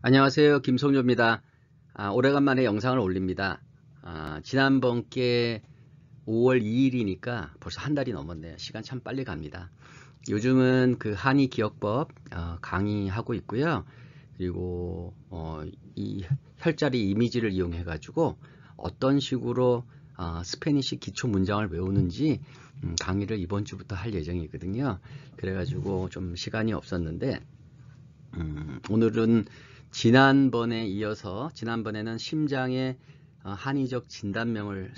안녕하세요. 김성조입니다. 오래간만에 영상을 올립니다. 지난번께 5월 2일이니까 벌써 한 달이 넘었네요. 시간 참 빨리 갑니다. 요즘은 그 한의기억법 강의하고 있고요. 그리고 이 혈자리 이미지를 이용해 가지고 어떤 식으로 스페니쉬 기초 문장을 외우는지 강의를 이번 주부터 할 예정이거든요. 그래가지고 좀 시간이 없었는데 오늘은 지난번에 이어서 지난번에는 심장의 한의적 진단명을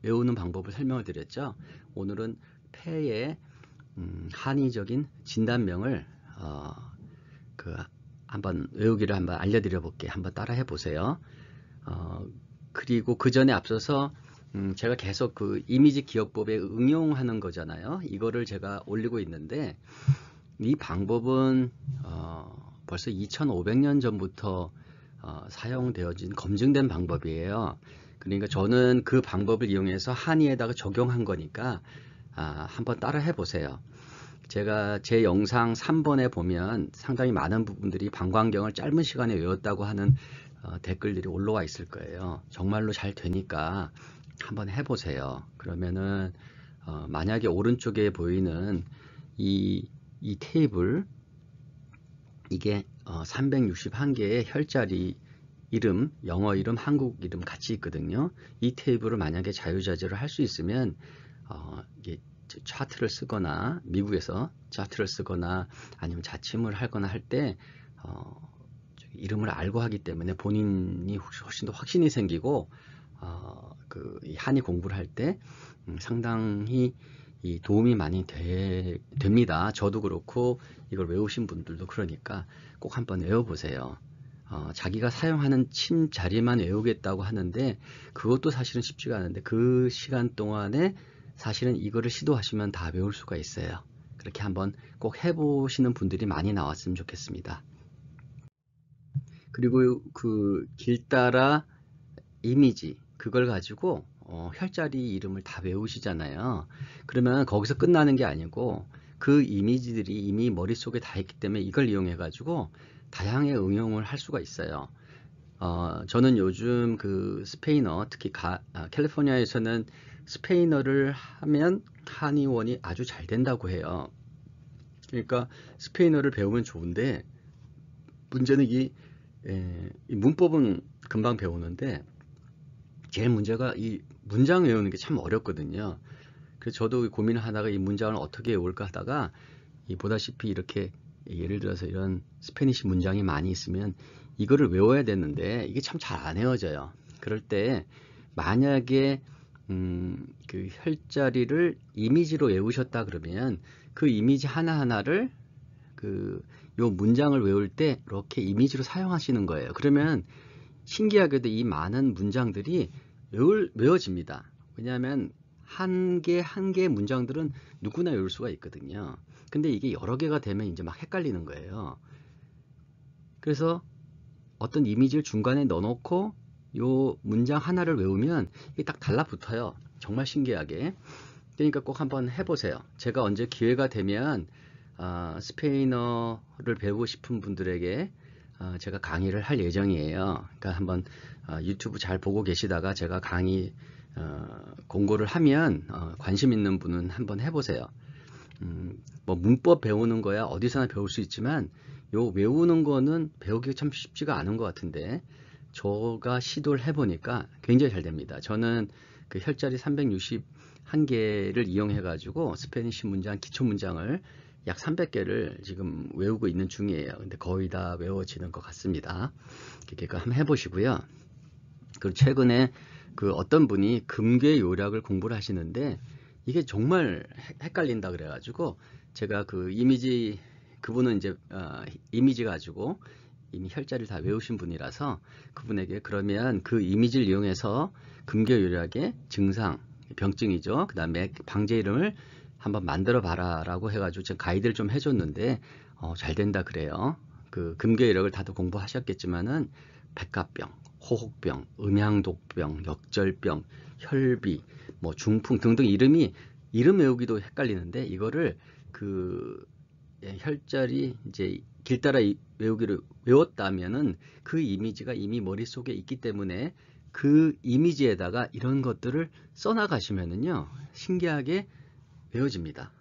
외우는 방법을 설명을 드렸죠. 오늘은 폐의 한의적인 진단명을 한번 외우기를 한번 알려드려 볼게요. 한번 따라해 보세요. 그리고 그 전에 앞서서 제가 계속 그 이미지 기억법에 응용하는 거잖아요. 이거를 제가 올리고 있는데 이 방법은 벌써 2500년 전부터 사용되어진 검증된 방법이에요. 그러니까 저는 그 방법을 이용해서 한의에다가 적용한 거니까 한번 따라 해보세요. 제가 제 영상 3번에 보면 상당히 많은 부분들이 방광경을 짧은 시간에 외웠다고 하는 댓글들이 올라와 있을 거예요. 정말로 잘 되니까 한번 해보세요. 그러면은 만약에 오른쪽에 보이는 이 테이블, 이게 361개의 혈자리 이름, 영어 이름, 한국 이름 같이 있거든요. 이 테이블을 만약에 자유자재로 할 수 있으면 이게 차트를 쓰거나 미국에서 차트를 쓰거나 아니면 자침을 하거나 할 때 이름을 알고 하기 때문에 본인이 훨씬 더 확신이 생기고 그 한의 공부를 할 때 상당히 이 도움이 많이 됩니다. 저도 그렇고 이걸 외우신 분들도 그러니까 꼭 한번 외워보세요. 자기가 사용하는 침 자리만 외우겠다고 하는데 그것도 사실은 쉽지가 않은데 그 시간 동안에 사실은 이거를 시도하시면 다 외울 수가 있어요. 그렇게 한번 꼭 해보시는 분들이 많이 나왔으면 좋겠습니다. 그리고 그 길 따라 이미지, 그걸 가지고 혈자리 이름을 다 외우시잖아요. 그러면 거기서 끝나는 게 아니고 그 이미지들이 이미 머릿속에 다 있기 때문에 이걸 이용해 가지고 다양하게 응용을 할 수가 있어요. 저는 요즘 그 스페인어, 특히 캘리포니아에서는 스페인어를 하면 한의원이 아주 잘 된다고 해요. 그러니까 스페인어를 배우면 좋은데 문제는 이 문법은 금방 배우는데 제일 문제가 이 문장 외우는 게 참 어렵거든요. 그래서 저도 고민을 하다가 이 문장을 어떻게 외울까 하다가 보다시피 이렇게 예를 들어서 이런 스페니쉬 문장이 많이 있으면 이거를 외워야 되는데 이게 참 잘 안 외워져요. 그럴 때 만약에 그 혈자리를 이미지로 외우셨다 그러면 그 이미지 하나하나를 요 문장을 외울 때 이렇게 이미지로 사용하시는 거예요. 그러면 신기하게도 이 많은 문장들이 외워집니다. 왜냐하면 한 개 한 개의 문장들은 누구나 외울 수가 있거든요. 근데 이게 여러 개가 되면 이제 막 헷갈리는 거예요. 그래서 어떤 이미지를 중간에 넣어놓고 요 문장 하나를 외우면 이게 딱 달라붙어요. 정말 신기하게. 그러니까 꼭 한번 해보세요. 제가 언제 기회가 되면 스페인어를 배우고 싶은 분들에게 제가 강의를 할 예정이에요. 그러니까 한번 유튜브 잘 보고 계시다가 제가 강의 공고를 하면 관심 있는 분은 한번 해보세요. 뭐 문법 배우는 거야 어디서나 배울 수 있지만 요 외우는 거는 배우기가 참 쉽지가 않은 것 같은데 제가 시도를 해보니까 굉장히 잘 됩니다. 저는 그 혈자리 361개를 이용해 가지고 스페니쉬 문장, 기초 문장을 약 300개를 지금 외우고 있는 중이에요. 근데 거의 다 외워지는 것 같습니다. 그러니까 한번 해보시고요. 그리고 최근에 그 어떤 분이 금괴 요략을 공부를 하시는데 이게 정말 헷갈린다 그래가지고 제가 그 이미지, 그분은 이제 이미지 가지고 이미 혈자리를 다 외우신 분이라서 그분에게 그러면 그 이미지를 이용해서 금괴 요략의 증상, 병증이죠. 그 다음에 방제 이름을 한번 만들어 봐라 라고 해가지고 제가 가이드를 좀 해줬는데 잘 된다 그래요. 그 금괴 요략을 다들 공부하셨겠지만은 백가병, 호흡병, 음양독병, 역절병, 혈비, 뭐 중풍 등등 이름 외우기도 헷갈리는데 이거를 혈자리 이제 길 따라 외우기를 외웠다면은 그 이미지가 이미 머릿속에 있기 때문에 그 이미지에다가 이런 것들을 써나가시면은요, 신기하게 외워집니다.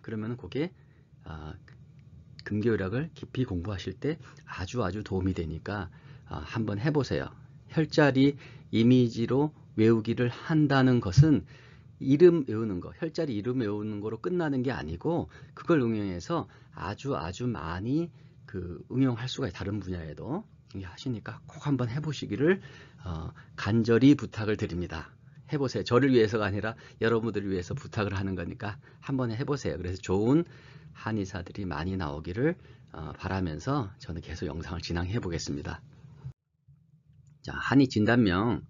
그러면 그게 근교역을 깊이 공부하실 때 아주 도움이 되니까 한번 해보세요. 혈자리 이미지로 외우기를 한다는 것은 이름 외우는 거, 혈자리 이름 외우는 거로 끝나는 게 아니고 그걸 응용해서 아주 많이 응용할 수가 있어요. 다른 분야에도 하시니까 꼭 한번 해보시기를 간절히 부탁을 드립니다. 해보세요. 저를 위해서가 아니라 여러분들을 위해서 부탁을 하는 거니까 한번 해보세요. 그래서 좋은 한의사들이 많이 나오기를 바라면서 저는 계속 영상을 진행해 보겠습니다. 자, 한의 진단명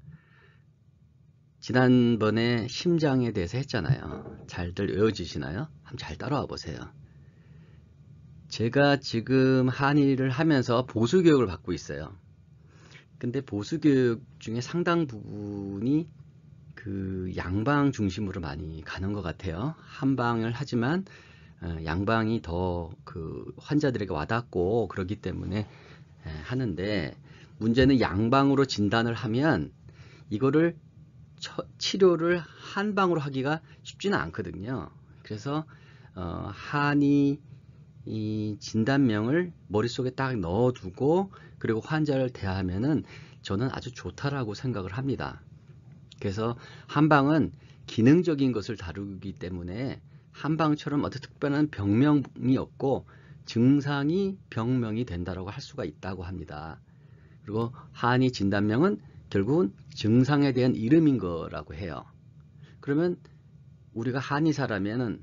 지난번에 심장에 대해서 했잖아요. 잘들 외워지시나요? 한번 잘 따라와 보세요. 제가 지금 한의를 하면서 보수교육을 받고 있어요. 근데 보수교육 중에 상당 부분이 양방 중심으로 많이 가는 것 같아요. 한방을 하지만 양방이 더 환자들에게 와닿고 그러기 때문에 하는데, 문제는 양방으로 진단을 하면 이거를 치료를 한방으로 하기가 쉽지는 않거든요. 그래서 한의 이 진단명을 머릿속에 딱 넣어두고 그리고 환자를 대하면은 저는 아주 좋다라고 생각을 합니다. 그래서 한방은 기능적인 것을 다루기 때문에 한방처럼 어떤 특별한 병명이 없고 증상이 병명이 된다라고 할 수가 있다고 합니다. 그리고 한의 진단명은 결국은 증상에 대한 이름인 거라고 해요. 그러면 우리가 한의사라면은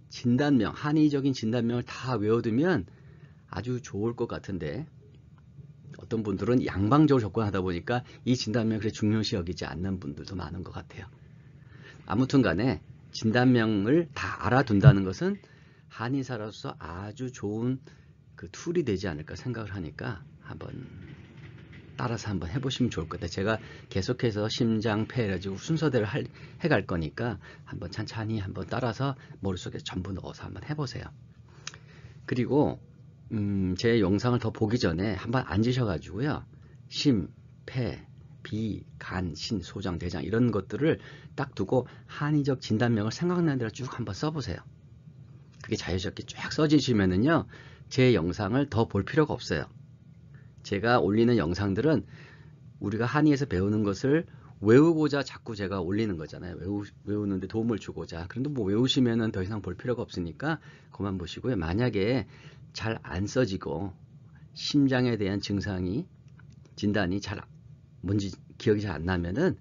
진단명, 한의적인 진단명을 다 외워두면 아주 좋을 것 같은데, 어떤 분들은 양방적으로 접근하다 보니까 이 진단명을 그렇게 중요시 여기지 않는 분들도 많은 것 같아요. 아무튼 간에 진단명을 다 알아둔다는 것은 한의사로서 아주 좋은 툴이 되지 않을까 생각을 하니까 따라서 한번 해보시면 좋을 것 같아요. 제가 계속해서 심장, 폐 해가지고 순서대로 해갈 거니까 한번 천천히 한번 따라서 머릿속에 전부 넣어서 한번 해보세요. 그리고 제 영상을 더 보기 전에 한번 앉으셔가지고요, 심, 폐, 비, 간, 신, 소장, 대장 이런 것들을 딱 두고 한의적 진단명을 생각나는 대로 쭉 한번 써보세요. 그게 자연스럽게 쫙 써지시면은요, 제 영상을 더 볼 필요가 없어요. 제가 올리는 영상들은 우리가 한의에서 배우는 것을 외우고자 자꾸 제가 올리는 거잖아요. 외우는데 도움을 주고자. 그런데 뭐 외우시면은 더 이상 볼 필요가 없으니까 그만 보시고요. 만약에 잘 안 써지고 심장에 대한 진단이 뭔지 기억이 잘 안 나면은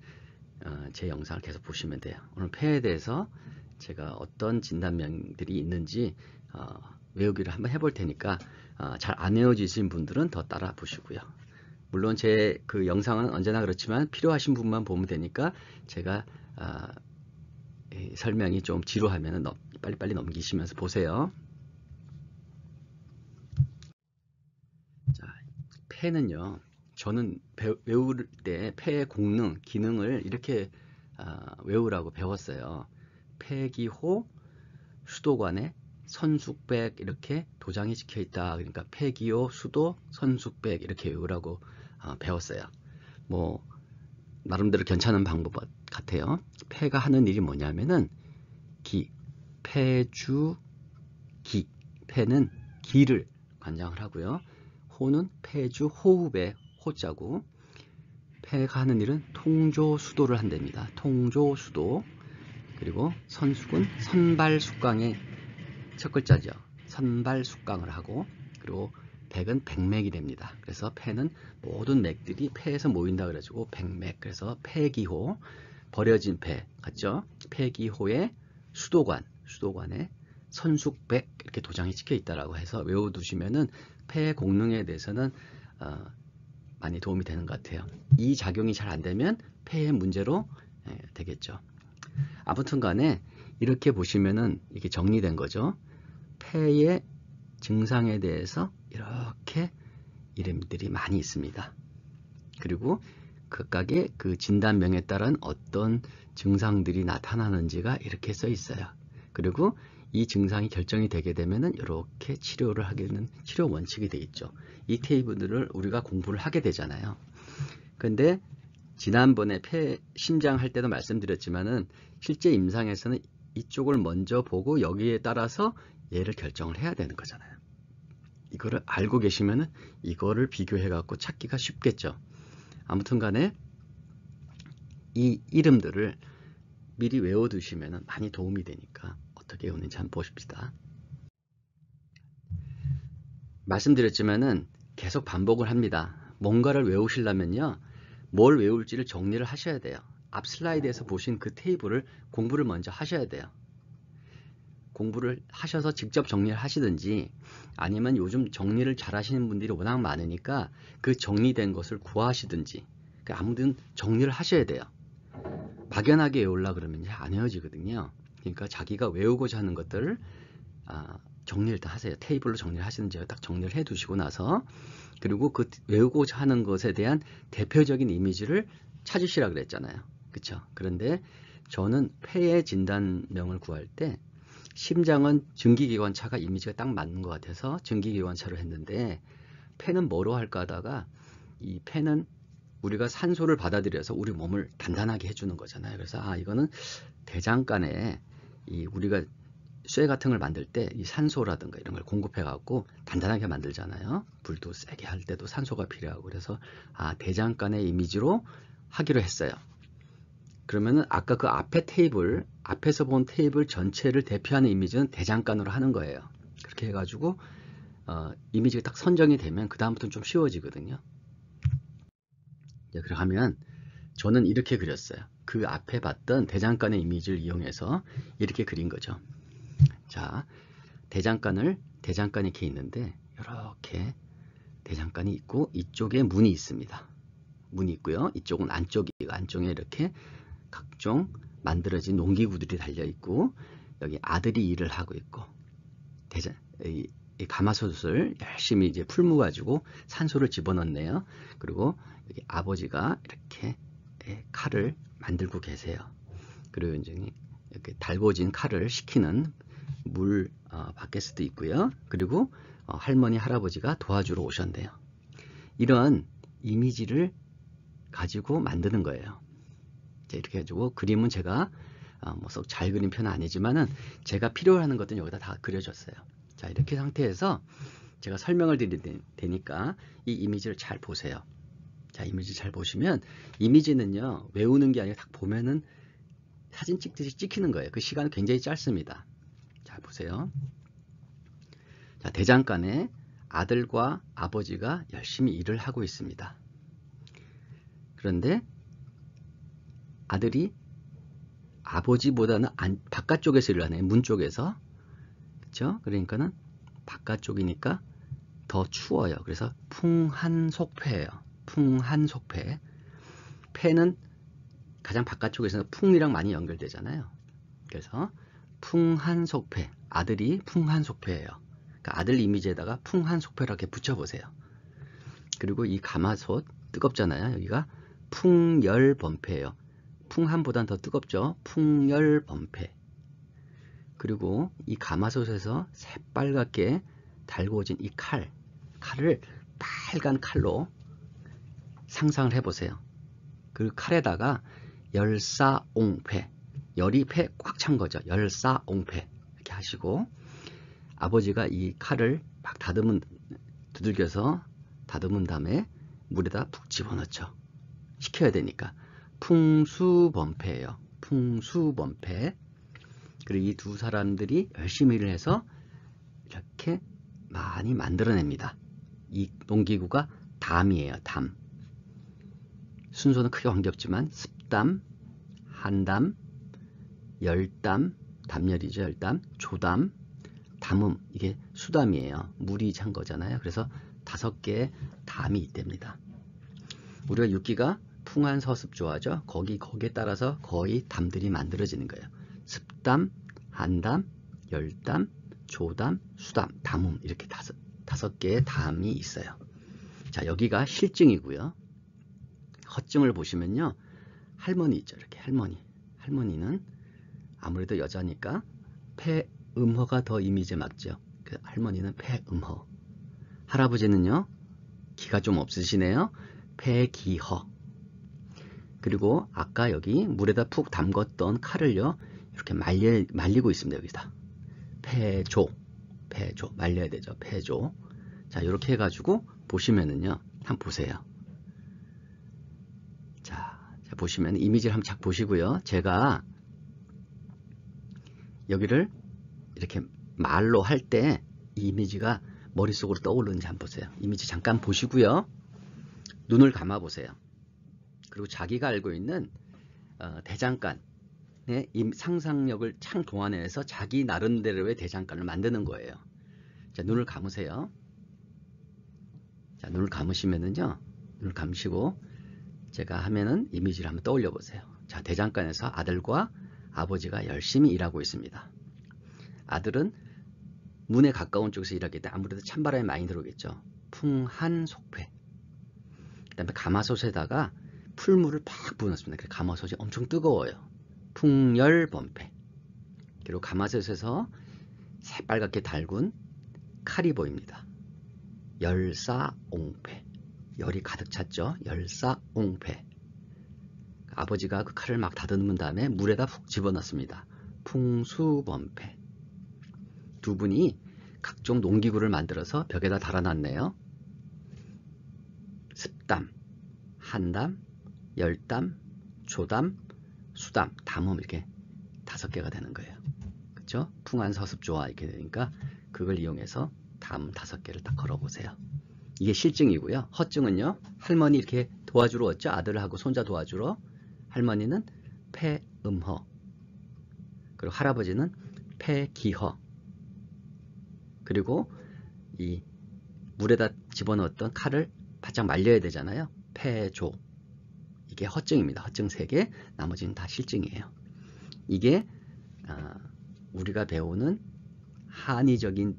제 영상을 계속 보시면 돼요. 오늘 폐에 대해서 제가 어떤 진단명들이 있는지 외우기를 한번 해볼 테니까 잘 안 외워지신 분들은 더 따라 보시고요. 물론 제 영상은 언제나 그렇지만 필요하신 분만 보면 되니까 제가 설명이 좀 지루하면 빨리빨리 넘기시면서 보세요. 자, 폐는요, 저는 외울 때 폐의 기능을 이렇게 외우라고 배웠어요. 폐기호, 수도관에 선숙백 이렇게 도장이 찍혀 있다. 그러니까 폐기호, 수도, 선숙백 이렇게 외우라고 배웠어요. 뭐 나름대로 괜찮은 방법 같아요. 폐가 하는 일이 뭐냐면은 폐주, 폐는 기를 관장을 하고요. 호는 폐주 호흡의 호자고, 폐가 하는 일은 통조수도를 한답니다. 통조수도. 그리고 선숙은 선발숙강의 첫 글자죠. 선발숙강을 하고, 그리고 백은 백맥이 됩니다. 그래서 폐는 모든 맥들이 폐에서 모인다 그래가지고 백맥. 그래서 폐기호, 버려진 폐 같죠? 폐기호의 수도관에 선숙백 이렇게 도장이 찍혀 있다라고 해서 외워두시면은 폐의 공능에 대해서는 많이 도움이 되는 것 같아요. 이 작용이 잘 안 되면 폐의 문제로 되겠죠. 아무튼 간에 이렇게 보시면은 이게 정리된 거죠. 폐의 증상에 대해서 이렇게 이름들이 많이 있습니다. 그리고 각각의 진단명에 따른 어떤 증상들이 나타나는지가 이렇게 써 있어요. 그리고 이 증상이 결정이 되게 되면은 이렇게 치료를 하게는 치료 원칙이 돼 있죠. 이 테이블들을 우리가 공부를 하게 되잖아요. 근데 지난번에 심장 할 때도 말씀드렸지만은 실제 임상에서는 이쪽을 먼저 보고 여기에 따라서 얘를 결정을 해야 되는 거잖아요. 이거를 알고 계시면은 이거를 비교해 갖고 찾기가 쉽겠죠. 아무튼 간에 이 이름들을 미리 외워두시면 많이 도움이 되니까 어떻게 외우는지 한번 보십시다. 말씀드렸지만은 계속 반복을 합니다. 뭔가를 외우시려면요, 뭘 외울지를 정리를 하셔야 돼요. 앞 슬라이드에서 보신 그 테이블을 공부를 먼저 하셔야 돼요. 공부를 하셔서 직접 정리를 하시든지, 아니면 요즘 정리를 잘 하시는 분들이 워낙 많으니까 그 정리된 것을 구하시든지, 아무튼 정리를 하셔야 돼요. 막연하게 외우려고 그러면 안 외워지거든요. 그러니까 자기가 외우고자 하는 것들을 정리를 다 하세요. 테이블로 정리를 하시는지 딱 정리를 해 두시고 나서, 그리고 그 외우고자 하는 것에 대한 대표적인 이미지를 찾으시라 그랬잖아요. 그쵸? 그런데 저는 폐의 진단명을 구할 때 심장은 증기기관차가 이미지가 딱 맞는 것 같아서 증기기관차로 했는데, 폐는 뭐로 할까 하다가, 이 폐는 우리가 산소를 받아들여서 우리 몸을 단단하게 해주는 거잖아요. 그래서 이거는 대장간에 우리가 쇠 같은 걸 만들 때 이 산소라든가 이런 걸 공급해 갖고 단단하게 만들잖아요. 불도 세게 할 때도 산소가 필요하고. 그래서 대장간의 이미지로 하기로 했어요. 그러면은 아까 그 앞에 테이블, 앞에서 본 테이블 전체를 대표하는 이미지는 대장간으로 하는 거예요. 그렇게 해가지고 이미지가 딱 선정이 되면 그 다음부터는 좀 쉬워지거든요. 그렇게 하면 저는 이렇게 그렸어요. 그 앞에 봤던 대장간의 이미지를 이용해서 이렇게 그린 거죠. 자, 대장간이 이렇게 있는데, 이렇게 대장간이 있고 이쪽에 문이 있습니다. 문이 있고요. 이쪽은 안쪽에 이렇게 각종 만들어진 농기구들이 달려 있고, 여기 아들이 일을 하고 있고, 이 가마솥을 열심히 이제 풀무 가지고 산소를 집어넣네요. 그리고 여기 아버지가 이렇게 칼을 만들고 계세요. 그리고 이제 이렇게 달궈진 칼을 식히는 물 바켓도 있고요. 그리고 할머니, 할아버지가 도와주러 오셨네요. 이런 이미지를 가지고 만드는 거예요. 이렇게 해주고, 그림은 제가 뭐 썩 잘 그린 편은 아니지만은 제가 필요로 하는 것들은 여기다 다 그려줬어요. 자, 이렇게 상태에서 제가 설명을 드릴 테니까 이 이미지를 잘 보세요. 자, 이미지 잘 보시면, 이미지는요, 외우는 게 아니라 딱 보면은 사진 찍듯이 찍히는 거예요. 그 시간은 굉장히 짧습니다. 자, 보세요. 자, 대장간에 아들과 아버지가 열심히 일을 하고 있습니다. 그런데 아들이 아버지보다는 바깥쪽에서 일을 하네요. 문 쪽에서. 그렇죠? 그러니까는 바깥쪽이니까 더 추워요. 그래서 풍한속폐예요. 풍한속폐. 폐는 가장 바깥쪽에서 풍이랑 많이 연결되잖아요. 그래서 풍한속폐. 아들이 풍한속폐예요. 그러니까 아들 이미지에다가 풍한속폐라고 붙여보세요. 그리고 이 가마솥 뜨겁잖아요. 여기가 풍열범폐예요. 풍한보단 더 뜨겁죠. 풍열범폐. 그리고 이 가마솥에서 새빨갛게 달구어진 이 칼을 빨간 칼로 상상을 해보세요. 그 칼에다가 열사옹패, 열이 패 꽉 찬 거죠. 열사옹패 이렇게 하시고, 아버지가 이 칼을 막 두들겨서 다듬은 다음에 물에다 푹 집어넣죠. 식혀야 되니까. 풍수범패예요. 풍수범패. 그리고 이 두 사람들이 열심히 일을 해서 이렇게 많이 만들어냅니다. 이 농기구가 담이에요. 담. 순서는 크게 관계없지만 습담, 한담, 열담, 담열이죠. 열담, 조담, 담음. 이게 수담이에요. 물이 찬 거잖아요. 그래서 5개의 담이 있답니다. 우리가 육기가 풍한서습 좋아하죠. 거기에 따라서 거의 담들이 만들어지는 거예요. 습담, 한담, 열담, 조담, 수담, 담음. 이렇게 5개의 담이 있어요. 자, 여기가 실증이고요. 허증을 보시면요, 할머니 있죠. 이렇게 할머니는 아무래도 여자니까 음허가 더 이미지에 맞죠. 그 할머니는 폐음허. 할아버지는요, 기가 좀 없으시네요. 폐기허. 그리고 아까 여기 물에다 푹 담궜던 칼을요, 이렇게 말리고 있습니다. 여기다. 폐조. 말려야 되죠. 폐조. 자, 이렇게 해가지고 보시면은요, 한번 보세요. 자, 보시면 이미지를 한번 쫙 보시고요. 제가 여기를 이렇게 말로 할 때 이 이미지가 머릿속으로 떠오르는지 한번 보세요. 이미지 잠깐 보시고요. 눈을 감아 보세요. 그리고 자기가 알고 있는 대장간의 상상력을 창 동안해서 자기 나름대로의 대장간을 만드는 거예요. 자, 눈을 감으세요. 자, 눈을 감으시면은요, 눈을 감으시고 제가 하면은 이미지를 한번 떠올려 보세요. 자, 대장간에서 아들과 아버지가 열심히 일하고 있습니다. 아들은 문에 가까운 쪽에서 일하기 때문에 아무래도 찬바람이 많이 들어오겠죠. 풍한속회. 그 다음에 가마솥에다가 풀물을 팍 부어놨습니다. 그래서 가마솥이 엄청 뜨거워요. 풍열범패. 그리고 가마솥에서 새빨갛게 달군 칼이 보입니다. 열사옹패. 열이 가득 찼죠. 열사옹패. 아버지가 그 칼을 막 다듬은 다음에 물에다 푹 집어넣습니다. 풍수범패. 두 분이 각종 농기구를 만들어서 벽에다 달아놨네요. 습담, 한담, 열담, 조담, 수담, 담음 이렇게 5개가 되는 거예요. 그렇죠? 풍한서습조화 이렇게 되니까 그걸 이용해서 담 5개를 딱 걸어보세요. 이게 실증이고요. 허증은요. 할머니 이렇게 도와주러 왔죠. 아들하고 손자 도와주러. 할머니는 폐음허. 그리고 할아버지는 폐기허. 그리고 이 물에다 집어넣었던 칼을 바짝 말려야 되잖아요. 폐조. 이게 허증입니다. 허증 3개. 나머지는 다 실증이에요. 이게 우리가 배우는 한의적인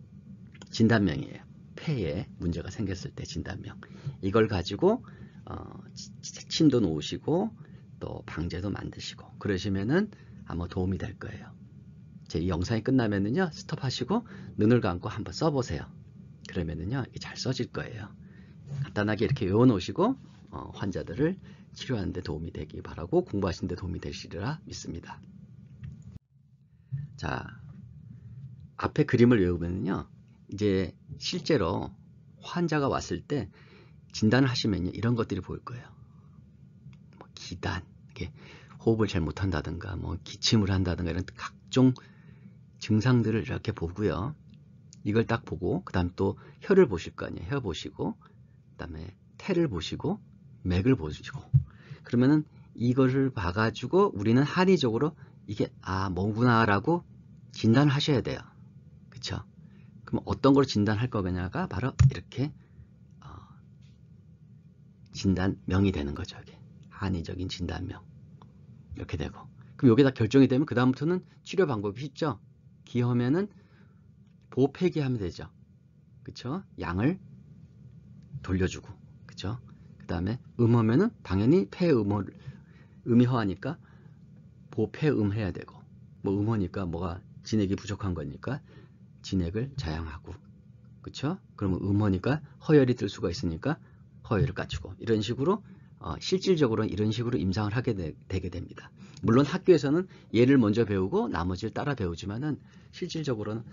진단명이에요. 폐에 문제가 생겼을 때 진단명. 이걸 가지고 침도 놓으시고 또 방제도 만드시고 그러시면은 아마 도움이 될 거예요. 제 이 영상이 끝나면은요, 스톱하시고 눈을 감고 한번 써보세요. 그러면은요, 이게 잘 써질 거예요. 간단하게 이렇게 외워놓으시고 환자들을 치료하는 데 도움이 되기 바라고 공부하시는 데 도움이 되시리라 믿습니다. 자, 앞에 그림을 외우면요, 이제 실제로 환자가 왔을 때 진단을 하시면요, 이런 것들이 보일 거예요. 뭐 기단, 이렇게 호흡을 잘 못한다든가, 뭐 기침을 한다든가 이런 각종 증상들을 이렇게 보고요. 이걸 딱 보고 그 다음 또 혀를 보실 거 아니에요. 혀 보시고 그 다음에 태를 보시고 맥을 보시고 그러면은 이거를 봐가지고 우리는 한의적으로 이게 뭐구나 라고 진단을 하셔야 돼요. 그쵸? 그럼 어떤 걸 진단할 거냐가 바로 이렇게 진단명이 되는 거죠. 이게 한의적인 진단명 이렇게 되고 그럼 여기다 결정이 되면 그 다음부터는 치료 방법이 쉽죠. 기하면은 보폐기하면 되죠. 그쵸? 양을 돌려주고 그쵸? 그 다음에 음하면은 당연히 음이 허하니까 보폐음해야 되고 뭐 음허니까 뭐가 진액이 부족한 거니까 진액을 자양하고 그쵸? 그러면 음허니까 허열이 들 수가 있으니까 허열을 갖추고 이런 식으로 실질적으로는 이런 식으로 임상을 하게 되게 됩니다. 물론 학교에서는 얘를 먼저 배우고 나머지를 따라 배우지만은 실질적으로는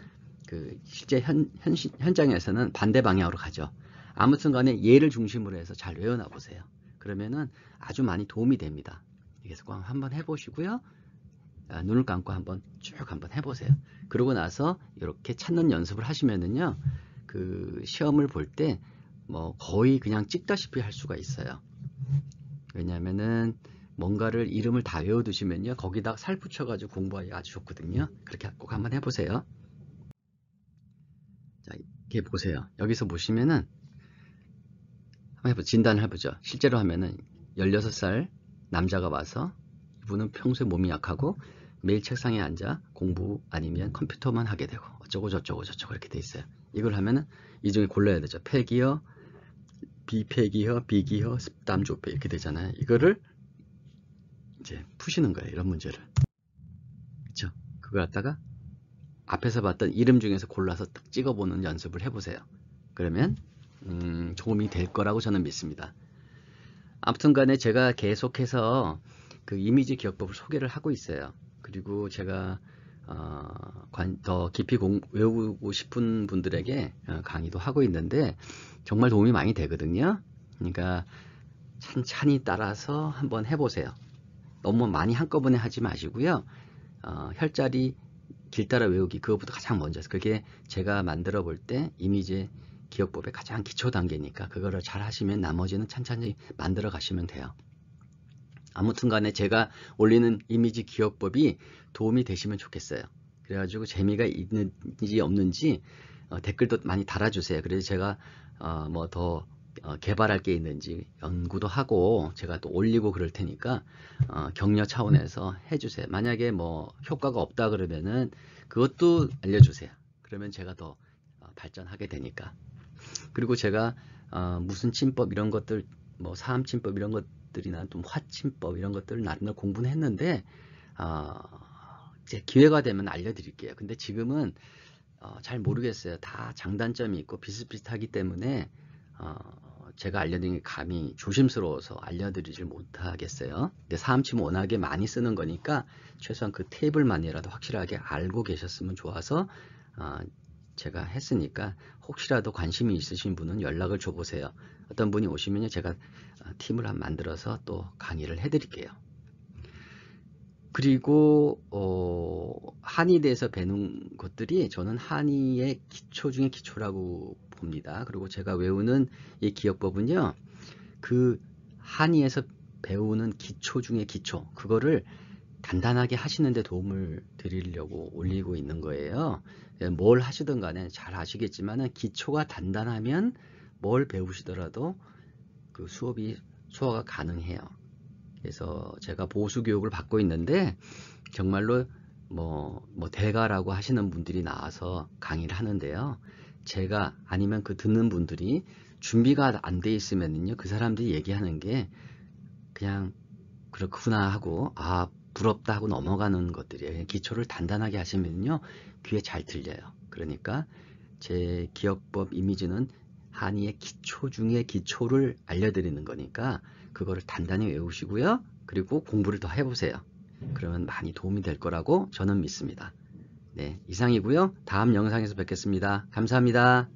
그 실제 현장에서는 반대 방향으로 가죠. 아무튼 간에 얘를 중심으로 해서 잘 외워놔 보세요. 그러면은 아주 많이 도움이 됩니다. 그래서 꼭 한번 해보시고요. 눈을 감고 쭉 한번 해보세요. 그러고 나서 이렇게 찾는 연습을 하시면은요, 그 시험을 볼 때 뭐 거의 그냥 찍다시피 할 수가 있어요. 왜냐면은 뭔가를 이름을 다 외워두시면요, 거기다 살 붙여가지고 공부하기 아주 좋거든요. 그렇게 꼭 한번 해보세요. 자, 이렇게 보세요. 여기서 보시면은 한번 진단을 해보죠. 실제로 하면은 16살 남자가 와서 이분은 평소에 몸이 약하고 매일 책상에 앉아 공부 아니면 컴퓨터만 하게 되고 어쩌고 저쩌고 이렇게 돼 있어요. 이걸 하면은 이 중에 골라야 되죠. 폐기혀, 비폐기혀, 비기혀, 습담, 조폐 이렇게 되잖아요. 이거를 이제 푸시는 거예요. 이런 문제를. 그쵸? 그걸 갖다가 앞에서 봤던 이름 중에서 골라서 딱 찍어보는 연습을 해보세요. 그러면 도움이 될 거라고 저는 믿습니다. 아무튼 간에 제가 계속해서 그 이미지 기억법을 소개를 하고 있어요. 그리고 제가 더 깊이 외우고 싶은 분들에게 강의도 하고 있는데 정말 도움이 많이 되거든요. 그러니까 찬찬히 따라서 한번 해보세요. 너무 많이 한꺼번에 하지 마시고요. 혈자리 길 따라 외우기, 그것부터 가장 먼저. 그게 제가 만들어 볼 때 이미지 기억법의 가장 기초 단계니까 그거를 잘 하시면 나머지는 찬찬히 만들어 가시면 돼요. 아무튼 간에 제가 올리는 이미지 기억법이 도움이 되시면 좋겠어요. 그래가지고 재미가 있는지 없는지 댓글도 많이 달아주세요. 그래서 제가 뭐 더 개발할 게 있는지 연구도 하고 제가 또 올리고 그럴 테니까 격려 차원에서 해주세요. 만약에 뭐 효과가 없다 그러면은 그것도 알려주세요. 그러면 제가 더 발전하게 되니까. 그리고 제가 무슨 침법 이런 것들, 뭐 사암침법 이런 것들이나 좀 화침법 이런 것들을 나름대로 공부는 했는데 이제 기회가 되면 알려드릴게요. 근데 지금은 잘 모르겠어요. 다 장단점이 있고 비슷비슷하기 때문에 제가 알려드리는 게 감히 조심스러워서 알려드리질 못하겠어요. 근데 사암침 워낙에 많이 쓰는 거니까 최소한 그 테이블만이라도 확실하게 알고 계셨으면 좋아서 제가 했으니까 혹시라도 관심이 있으신 분은 연락을 줘보세요. 어떤 분이 오시면 제가 팀을 만들어서 또 강의를 해드릴게요. 그리고 한의에 대해서 배우는 것들이 저는 한의의 기초 중에 기초라고 봅니다. 그리고 제가 외우는 이 기억법은요, 그 한의에서 배우는 기초 중에 기초, 그거를 단단하게 하시는데 도움을 드리려고 올리고 있는 거예요. 뭘 하시든 간에 잘 아시겠지만 기초가 단단하면 뭘 배우시더라도 그 수어가 가능해요. 그래서 제가 보수 교육을 받고 있는데 정말로 뭐 대가라고 하시는 분들이 나와서 강의를 하는데요. 제가 아니면 그 듣는 분들이 준비가 안 돼 있으면요, 그 사람들이 얘기하는 게 그냥 그렇구나 하고 부럽다 하고 넘어가는 것들이에요. 기초를 단단하게 하시면요, 귀에 잘 들려요. 그러니까 제 기억법 이미지는 한의의 기초 중에 기초를 알려드리는 거니까 그거를 단단히 외우시고요. 그리고 공부를 더 해보세요. 그러면 많이 도움이 될 거라고 저는 믿습니다. 네, 이상이고요. 다음 영상에서 뵙겠습니다. 감사합니다.